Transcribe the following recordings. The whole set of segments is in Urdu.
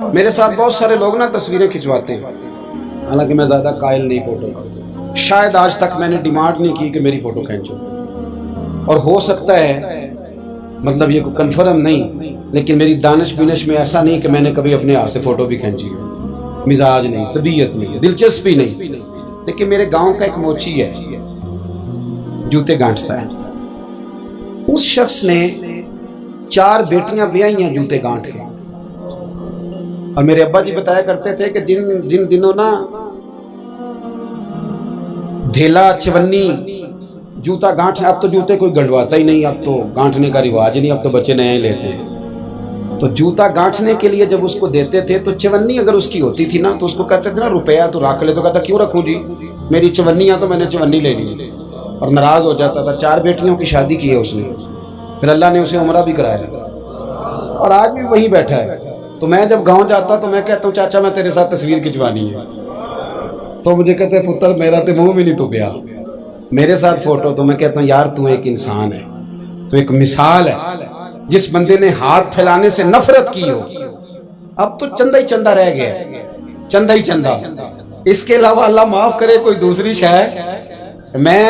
میرے ساتھ بہت سارے لوگ نا تصویریں کھنچواتے ہیں، حالانکہ میں زیادہ قائل نہیں فوٹو کا، شاید آج تک میں نے ڈیمانڈ نہیں کی کہ میری فوٹو کھینچو، اور ہو سکتا ہے مطلب یہ کوئی کنفرم نہیں، لیکن میری دانش بینش میں ایسا نہیں کہ میں نے کبھی اپنے ہاتھ سے فوٹو بھی کھینچی ہو، مزاج نہیں، طبیعت نہیں، دلچسپی نہیں۔ لیکن میرے گاؤں کا ایک موچی ہے، جوتے گانٹتا ہے، اس شخص نے 4 بیٹیاں بیائی ہیں جوتے گانٹ کے، اور میرے ابا جی بتایا کرتے تھے کہ جن دنوں نا دھیلا چونی جوتا گانٹنے، اب تو جوتے کوئی گنڈواتا ہی نہیں، اب تو گانٹنے کا رواج ہی نہیں، اب تو بچے نئے لیتے ہیں۔ تو جوتا گانٹنے کے لیے جب اس کو دیتے تھے تو چونی اگر اس کی ہوتی تھی نا تو اس کو کہتے تھے نا روپیہ تو رکھ لے، تو کہتا کیوں رکھوں جی، میری چونیاں تو میں نے چونی لے لی، اور ناراض ہو جاتا تھا۔ 4 بیٹیوں کی شادی کی ہے اس نے، پھر اللہ نے اسے عمرہ بھی کرایا، اور آج بھی وہیں بیٹھا ہے۔ تو میں جب گاؤں جاتا تو میں کہتا ہوں چاچا میں تیرے ساتھ تصویر کھنچوانی ہے، تو مجھے کہتے ہیں پتر میرا تو منہ بھی نہیں تو گیا میرے ساتھ فوٹو، تو میں کہتا ہوں یار تو ایک انسان ہے، تو ایک مثال ہے، جس بندے نے ہاتھ پھیلانے سے نفرت کی ہو، اب تو چندہ ہی چندہ رہ گیا ہے، چندہ ہی چندہ، اس کے علاوہ اللہ معاف کرے کوئی دوسری شے۔ میں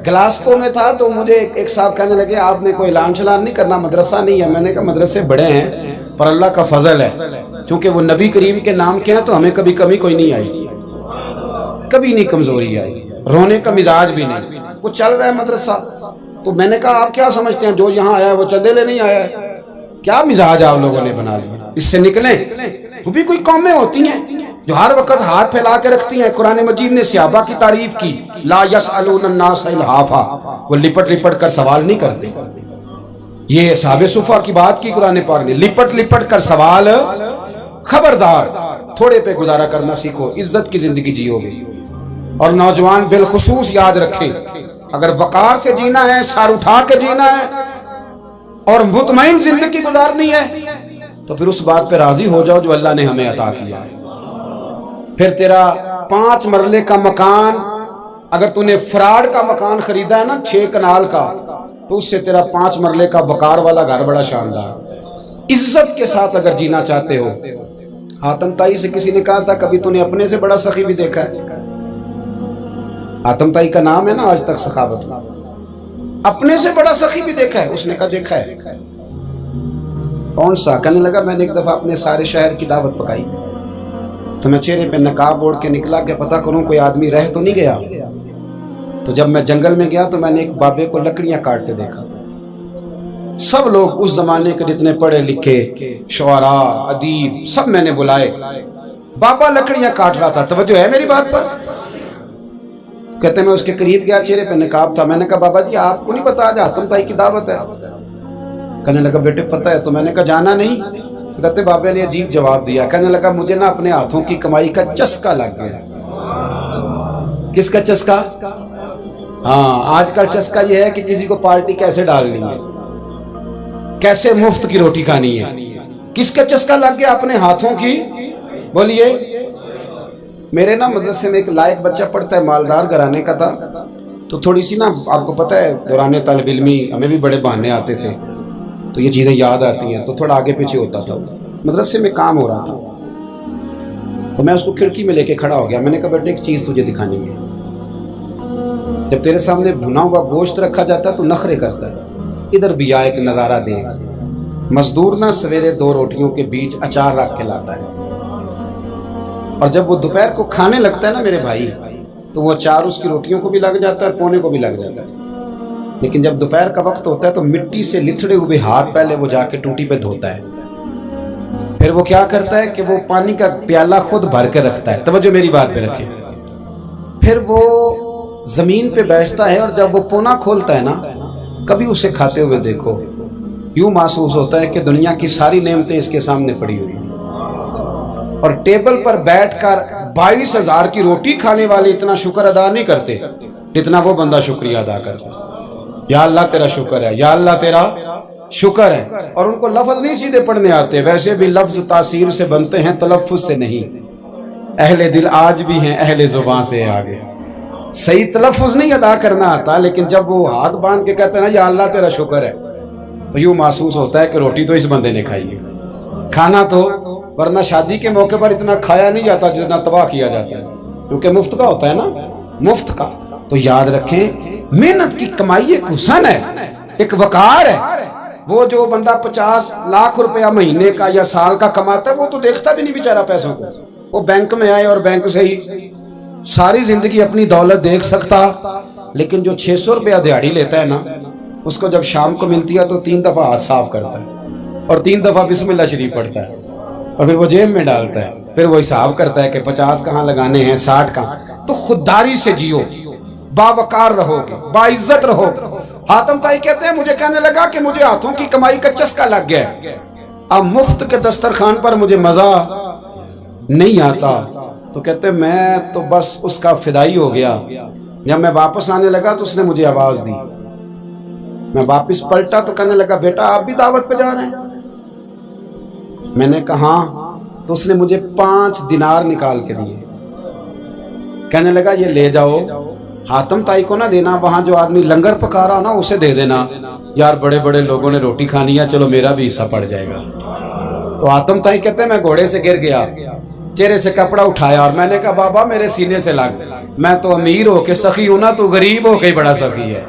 گلاسکو میں تھا تو مجھے ایک صاحب کہنے لگے آپ نے کوئی اعلان شلان نہیں کرنا، مدرسہ نہیں ہے؟ میں نے کہا مدرسے بڑے ہیں پر اللہ کا فضل ہے، کیونکہ وہ نبی کریم کے نام کے ہیں تو ہمیں کبھی کمی کوئی نہیں آئی، کبھی نہیں کمزوری آئی، رونے کا مزاج بھی نہیں، وہ چل رہا ہے مدرسہ۔ تو میں نے کہا آپ کیا سمجھتے ہیں جو یہاں آیا ہے وہ چندے لے نہیں آیا ہے؟ کیا مزاج آپ لوگوں نے بنا لیا، اس سے نکلیں۔ وہ بھی کوئی قومیں ہوتی ہیں جو ہر وقت ہاتھ پھیلا کے رکھتی ہیں۔ قرآن مجید نے صحابہ کی تعریف کی، لا یسألون الناس الحافا، وہ لپٹ لپٹ کر سوال نہیں کرتے۔ یہ اصحاب صفا کی بات کی قرآن پاک نے، لپٹ لپٹ کر سوال، خبردار تھوڑے پہ گزارا کرنا سیکھو، عزت کی زندگی جیو گے۔ اور نوجوان بالخصوص یاد رکھیں، اگر وقار سے جینا ہے، سر اٹھا کے جینا ہے اور مطمئن زندگی گزارنی ہے تو پھر اس بات پہ راضی ہو جاؤ جو اللہ نے ہمیں عطا کیا ہے۔ پھر تیرا 5 مرلے کا مکان، اگر تو نے فراڈ کا مکان خریدا ہے نا 6 کنال کا، تو اس سے تیرا 5 مرلے کا وقار والا گھر بڑا شاندار۔ عزت کے ساتھ اگر جینا چاہتے ہو، حاتم تائی سے کسی نے کہا تھا کبھی تو نے اپنے سے بڑا سخی بھی دیکھا ہے؟ حاتم تائی کا نام ہے نا آج تک سخاوت میں، اپنے سے بڑا سخی بھی دیکھا ہے؟ اس نے کہا دیکھا ہے۔ کون سا؟ کہنے لگا میں نے ایک دفعہ اپنے سارے شہر کی دعوت پکائی تو میں چہرے پہ نقاب اوڑھ کے نکلا کہ پتہ کروں کوئی آدمی رہ تو نہیں گیا۔ تو جب میں جنگل میں گیا تو میں نے ایک بابے کو لکڑیاں کاٹتے دیکھا۔ سب لوگ اس زمانے کے جتنے پڑھے لکھے شعراء ادیب سب میں نے بلائے، بابا لکڑیاں کاٹ رہا تھا، توجہ ہے میری بات پر؟ کہتے میں اس کے قریب گیا، چہرے پہ نقاب تھا، میں نے کہا بابا جی آپ کو نہیں پتا آج حاتم تائی کی دعوت ہے؟ کہنے لگا بیٹے پتہ ہے، تو میں نے کہا جانا نہیں؟ کہتے بابے نے عجیب جواب دیا، کہنے لگا مجھے نا اپنے ہاتھوں کی کمائی کا چسکا لگ گیا۔ کس کا چسکا؟ ہاں آج کل چسکا یہ ہے کہ کسی کو پارٹی کیسے ڈالنی ہے، کیسے مفت کی روٹی کھانی ہے۔ کس کا چسکا لگ گیا؟ اپنے ہاتھوں کی۔ بولیے۔ میرے نا مدرسے میں ایک لائق بچہ پڑھتا ہے، مالدار گھرانے کا تھا، تو تھوڑی سی نا آپ کو پتہ ہے دوران طالب علمی ہمیں بھی بڑے بہانے آتے تھے، تو یہ چیزیں یاد آتی ہیں، تو تھوڑا آگے پیچھے ہوتا تھا۔ مدرسے میں کام ہو رہا تھا تو میں اس کو کھڑکی میں لے کے کھڑا ہو گیا، میں نے کہا بیٹے ایک چیز تجھے دکھانی ہے، جب تیرے سامنے بھنا ہوا گوشت رکھا جاتا ہے تو نخرے کرتا ہے، ادھر بھی آ ایک نظارہ دیکھ۔ مزدور نہ سویرے 2 روٹیوں کے بیچ اچار رکھ کے لاتا ہے، اور جب وہ دوپہر کو کھانے لگتا ہے نا میرے بھائی، تو وہ اچار اس کی روٹیوں کو بھی لگ جاتا ہے اور پونے کو بھی لگ جاتا ہے۔ لیکن جب دوپہر کا وقت ہوتا ہے تو مٹی سے لتھڑے ہوئے ہاتھ پہلے وہ جا کے ٹوٹی پہ دھوتا ہے، پھر وہ کیا کرتا ہے کہ وہ پانی کا پیالہ خود بھر کے رکھتا ہے، توجہ میری بات پہ رکھیں، پھر وہ زمین پہ بیٹھتا ہے، اور جب وہ پونا کھولتا ہے نا، کبھی اسے کھاتے ہوئے دیکھو، یوں محسوس ہوتا ہے کہ دنیا کی ساری نعمتیں اس کے سامنے پڑی ہوئی ہیں، اور ٹیبل پر بیٹھ کر 22,000 کی روٹی کھانے والے اتنا شکر ادا نہیں کرتے جتنا وہ بندہ شکریہ ادا کرتا ہے۔ یا اللہ تیرا شکر ہے، یا اللہ تیرا شکر ہے۔ اور ان کو لفظ نہیں سیدھے پڑھنے آتے، ویسے بھی لفظ تاثیر سے بنتے ہیں، تلفظ سے نہیں۔ اہل دل آج بھی ہیں اہل زبان سے آگے، صحیح تلفظ نہیں ادا کرنا آتا، لیکن جب وہ ہاتھ باندھ کے کہتے ہیں نا یا اللہ تیرا شکر ہے، تو یوں محسوس ہوتا ہے کہ روٹی تو اس بندے نے کھائی ہے، کھانا تو ورنہ شادی کے موقع پر اتنا کھایا نہیں جاتا جتنا تباہ کیا جاتا ہے، کیونکہ مفت کا ہوتا ہے نا، مفت کا۔ تو یاد رکھیں محنت کی کمائی ایک حسن ہے، ایک وقار ہے۔ وہ جو بندہ 50 لاکھ روپیہ مہینے کا یا سال کا کماتا ہے وہ تو دیکھتا بھی نہیں بیچارہ پیسوں کو، وہ بینک میں آئے اور بینک سے ہی ساری زندگی اپنی دولت دیکھ سکتا، لیکن جو 600 روپیہ دیہاڑی لیتا ہے نا، اس کو جب شام کو ملتی ہے تو 3 دفعہ ہاتھ صاف کرتا ہے اور 3 دفعہ بسم اللہ شریف پڑھتا ہے، اور پھر وہ جیب میں ڈالتا ہے، پھر وہ حساب کرتا ہے کہ 50 کہاں لگانے ہیں، 60 کہاں۔ تو خودداری سے جیو، باوقار رہو گے، باعزت رہو گے۔ حاتم طائی کہتے ہیں مجھے کہنے لگا کہ مجھے ہاتھوں کی کمائی کا چسکا لگ گیا ہے، اب مفت کے دسترخوان پر مجھے مزہ نہیں آتا۔ تو کہتے میں تو بس اس کا فدائی ہو گیا۔ جب میں واپس آنے لگا تو اس نے مجھے آواز دی، میں واپس پلٹا تو کہنے لگا بیٹا آپ بھی دعوت پہ جا رہے ہیں؟ میں نے کہا ہاں۔ تو اس نے مجھے 5 دینار نکال کے دیے، کہنے لگا یہ لے جاؤ، حاتم طائی کو نہ دینا، وہاں جو آدمی لنگر پکا رہا نا اسے دے دینا، یار بڑے بڑے لوگوں نے روٹی کھانی ہے، چلو میرا بھی حصہ پڑ جائے گا۔ تو حاتم طائی کہتے ہیں میں گھوڑے سے گر گیا، چہرے سے کپڑا اٹھایا اور میں نے کہا بابا میرے سینے سے لگ، میں تو امیر ہو کے سخی ہوں نا، تو غریب ہو کے بڑا سخی ہے۔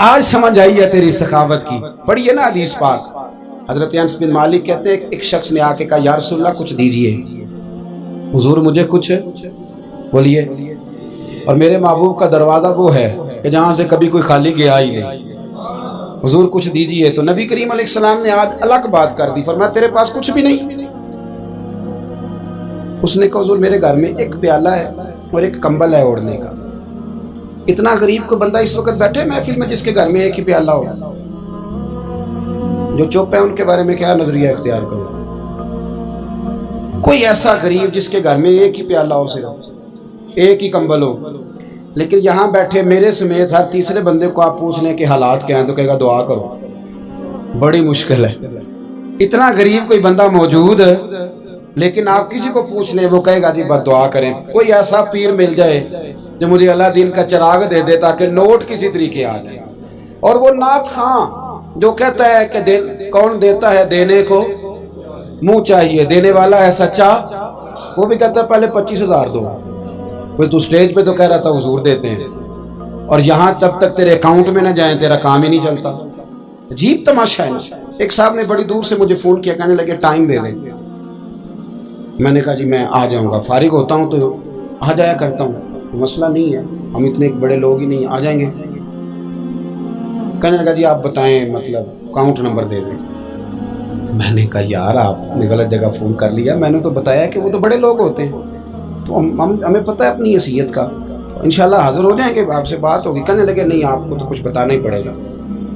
آج سمجھ آئی ہے تیری سخاوت کی۔ پڑھیے نا حدیث پاک، حضرت انس بن مالک کہتے ہیں ایک شخص نے آ کے کہا یا رسول اللہ کچھ دیجئے، حضور مجھے کچھ بولیے، اور میرے محبوب کا دروازہ وہ ہے کہ جہاں سے کبھی کوئی خالی گیا ہی نہیں، حضور کچھ دیجئے۔ تو نبی کریم علیہ السلام نے آج الگ بات کر دی، فرمایا تیرے پاس کچھ بھی نہیں؟ اس نے کہا حضور میرے گھر میں ایک پیالہ ہے اور ایک کمبل ہے اوڑھنے کا۔ اتنا غریب کو بندہ اس وقت بیٹھے محفل میں جس کے گھر میں ایک ہی پیالہ ہو؟ جو چپ ہے ان کے بارے میں کیا نظریہ اختیار کرو؟ کوئی ایسا غریب جس کے گھر میں ایک ہی پیالہ ہو، صرف ایک ہی کمبل ہو، لیکن یہاں بیٹھے میرے سمیت ہر تیسرے بندے کو آپ پوچھ لیں کہ حالات کیا ہیں تو کہے گا دعا کرو۔ بڑی مشکل ہے، اتنا غریب کوئی بندہ موجود ہے، لیکن آپ کسی کو پوچھ لیں وہ کہے گا جی بس دعا کریں۔ کوئی ایسا پیر مل جائے جو مجھے اللہ دین کا چراغ دے دے تاکہ نوٹ کسی طریقے آ جائے، اور وہ نعت خاں جو کہتا ہے کہ کون دیتا ہے دینے کو منہ چاہیے، دینے والا ہے سچا، وہ بھی کہتا ہے پہلے 25,000 دو۔ کوئی تو سٹیج پہ تو کہہ رہا تھا حضور دیتے ہیں، اور یہاں جب تک تیرے اکاؤنٹ میں نہ جائیں تیرا کام ہی نہیں چلتا۔ عجیب تماشا ہے۔ ایک صاحب نے بڑی دور سے مجھے فون کیا، کہنے لگے ٹائم دے دیں۔ میں نے کہا جی میں آ جاؤں گا، فارغ ہوتا ہوں تو آ جایا کرتا ہوں، مسئلہ نہیں ہے، ہم اتنے بڑے لوگ ہی نہیں، آ جائیں گے۔ کہنے لگا جی آپ بتائیں مطلب اکاؤنٹ نمبر دے دیں۔ میں نے کہا یار آپ نے غلط جگہ فون کر لیا، میں نے تو بتایا کہ وہ تو بڑے لوگ ہوتے ہیں، تو ہمیں پتہ ہے اپنی حیثیت کا، انشاءاللہ حاضر ہو جائیں گے، آپ سے بات ہوگی۔ کہنے لگے نہیں آپ کو تو کچھ بتانا ہی پڑے گا،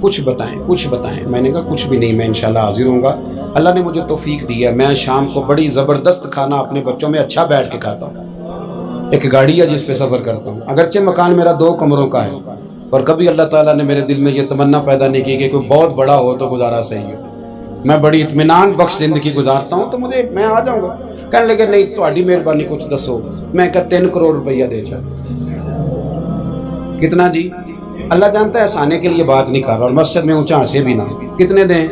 کچھ بتائیں کچھ بتائیں۔ میں نے کہا کچھ بھی نہیں، میں انشاءاللہ حاضر ہوں گا، اللہ نے مجھے توفیق دی ہے، میں شام کو بڑی زبردست کھانا اپنے بچوں میں اچھا بیٹھ کے کھاتا ہوں، ایک گاڑی ہے جس پہ سفر کرتا ہوں، اگرچہ مکان میرا 2 کمروں کا ہے، اور کبھی اللہ تعالیٰ نے میرے دل میں یہ تمنا پیدا نہیں کی کہ کوئی بہت بڑا ہو تو گزارا صحیح ہے، میں بڑی اطمینان بخش زندگی گزارتا ہوں، تو میں آ جاؤں گا۔ کہنے لگے نہیں تہاڈی مہربانی کچھ دسو۔ میں کہا 3 کروڑ روپیہ دے چل۔ کتنا جی؟ اللہ جانتا ہے ہنسانے کے لیے بات نہیں کر رہا، اور مسجد میں اونچا ہنسے بھی نہ، کتنے دیں؟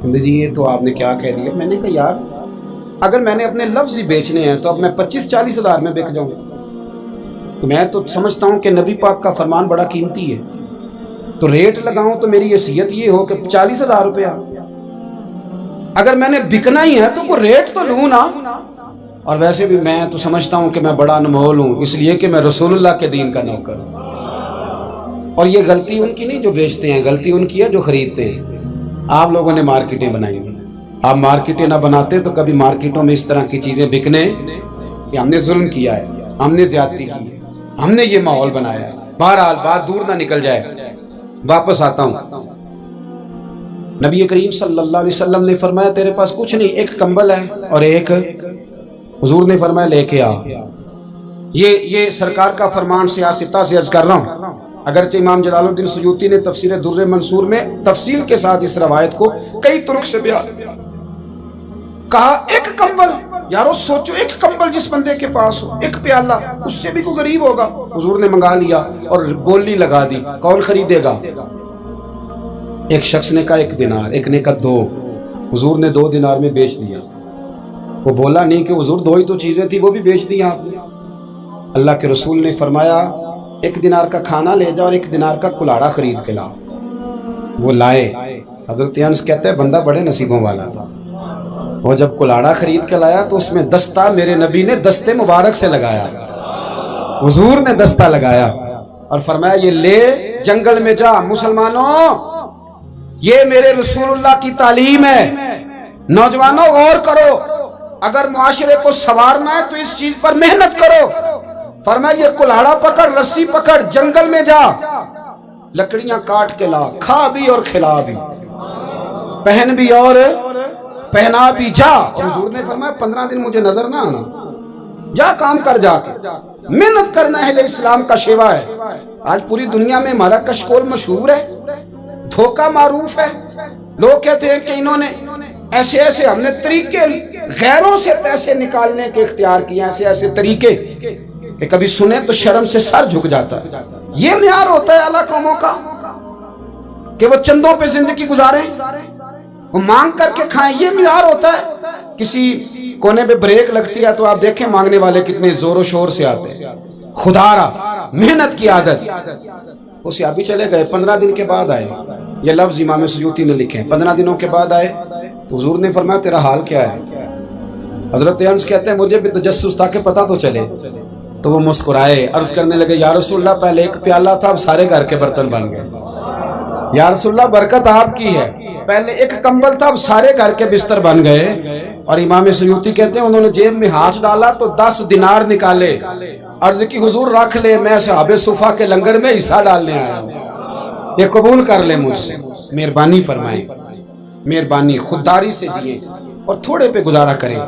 جی یہ تو آپ نے کیا کہہ دیا۔ میں نے کہا یار اگر میں نے اپنے لفظ ہی بیچنے ہیں تو اب میں 25-40 ہزار میں بک جاؤں، میں تو سمجھتا ہوں کہ نبی پاک کا فرمان بڑا قیمتی ہے، تو ریٹ لگاؤں تو میری حیثیت یہ ہو کہ 40,000 روپیہ، اگر میں نے بکنا ہی ہے تو کوئی ریٹ تو لوں نا۔ اور ویسے بھی میں تو سمجھتا ہوں کہ میں بڑا انمول ہوں، اس لیے کہ میں رسول اللہ کے دین کا نوکر ہوں، اور یہ غلطی ان کی نہیں جو بیچتے ہیں، غلطی ان کی ہے جو خریدتے ہیں۔ آپ لوگوں نے مارکیٹیں بنائی ہیں، آپ مارکیٹیں نہ بناتے تو کبھی مارکیٹوں میں اس طرح کی چیزیں بکنے کہ ہم نے ظلم کیا ہے، ہم نے زیادتی کی ہے، ہم نے یہ ماحول بنایا ہے۔ بہرحال بات دور نہ نکل جائے، واپس آتا ہوں۔ نبی کریم صلی اللہ علیہ وسلم نے فرمایا تیرے پاس کچھ نہیں، ایک کمبل ہے اور ایک، حضور نے فرمایا لے کے آ۔ یہ سرکار کا فرمان سیاستہ سے عرض کر رہا ہوں، اگرچہ امام جلال الدین سیوطی نے تفسیر در منصور میں تفصیل کے ساتھ اس روایت کو کئی طرق سے بیان کہا۔ ایک کمبل، یارو سوچو ایک کمبل جس بندے کے پاس ہو، ایک پیالہ، اس سے بھی کوئی غریب ہوگا۔ حضور نے منگا لیا اور بولی لگا دی، کون خریدے گا؟ ایک شخص نے کہا 1 دینار، ایک نے کہا 2، حضور نے 2 دینار میں بیچ دیا۔ وہ بولا نہیں کہ حضور دو ہی تو چیزیں تھی وہ بھی بیچ دی آپ نے. اللہ کے رسول نے فرمایا 1 دینار کا کھانا لے جاؤ اور 1 دینار کا کلاڑا خرید کے لاؤ. وہ لائے. حضرت انس کہتے ہیں بندہ بڑے نصیبوں والا تھا. وہ جب کلاڑا خرید کے لایا تو اس میں دستہ میرے نبی نے دستے مبارک سے لگایا. حضور نے دستہ لگایا اور فرمایا یہ لے جنگل میں جا. مسلمانوں یہ میرے رسول اللہ کی تعلیم ہے. نوجوانوں غور کرو, اگر معاشرے کو سنوارنا ہے تو اس چیز پر محنت کرو. فرمایا یہ کلاڑا پکڑ, رسی پکڑ, جنگل میں جا, لکڑیاں کاٹ کے لا, کھا بھی اور کھلا بھی, پہن بھی اور پہنا بھی, جا. اور حضور نے فرمایا 15 دن مجھے نظر نہ آنا, جا کام کر, جا کے محنت کرنا اہل اسلام کا شیوا ہے. آج پوری دنیا میں ہمارا کشکول مشہور ہے, دھوکہ معروف ہے. لوگ کہتے ہیں کہ انہوں نے ایسے ایسے, ہم نے طریقے غیروں سے پیسے نکالنے کے اختیار کیے, ایسے ایسے طریقے کہ کبھی سنے تو شرم سے سر جھک جاتا ہے. یہ معیار ہوتا ہے اعلیٰ قوموں کا کہ وہ چندوں پہ زندگی گزاریں, وہ مانگ کر کے کھائیں, یہ معیار ہوتا ہے. کسی کونے پہ بریک لگتی ہے تو آپ دیکھیں مانگنے والے کتنے زور و شور سے آتے ہیں. خدا را محنت کی عادت. وہ صحابی چلے گئے, 15 دن کے بعد آئے. یہ لفظ امام سیوطی نے لکھے ہیں. 15 دنوں کے بعد آئے تو حضور نے فرمایا تیرا حال کیا ہے؟ حضرت انس کہتے ہیں مجھے بھی تجسس تھا کہ پتہ تو چلے. تو وہ مسکرائے, عرض کرنے لگے یا رسول اللہ پہلے ایک پیالہ تھا, اب سارے گھر کے برتن بن گئے. یا رسول اللہ برکت آپ کی ہے, پہلے ایک کمبل تھا اب سارے گھر کے بستر بن گئے. اور امام سیوطی کہتے ہیں انہوں نے جیب میں ہاتھ ڈالا تو 10 دینار نکالے. عرض کی حضور رکھ لے, میں صحابہ صفا کے لنگر میں حصہ ڈالنے آیا ہوں, یہ قبول کر لے مجھ سے. مہربانی فرمائیں, مہربانی, خودداری سے جئیں اور تھوڑے پہ گزارا کریں.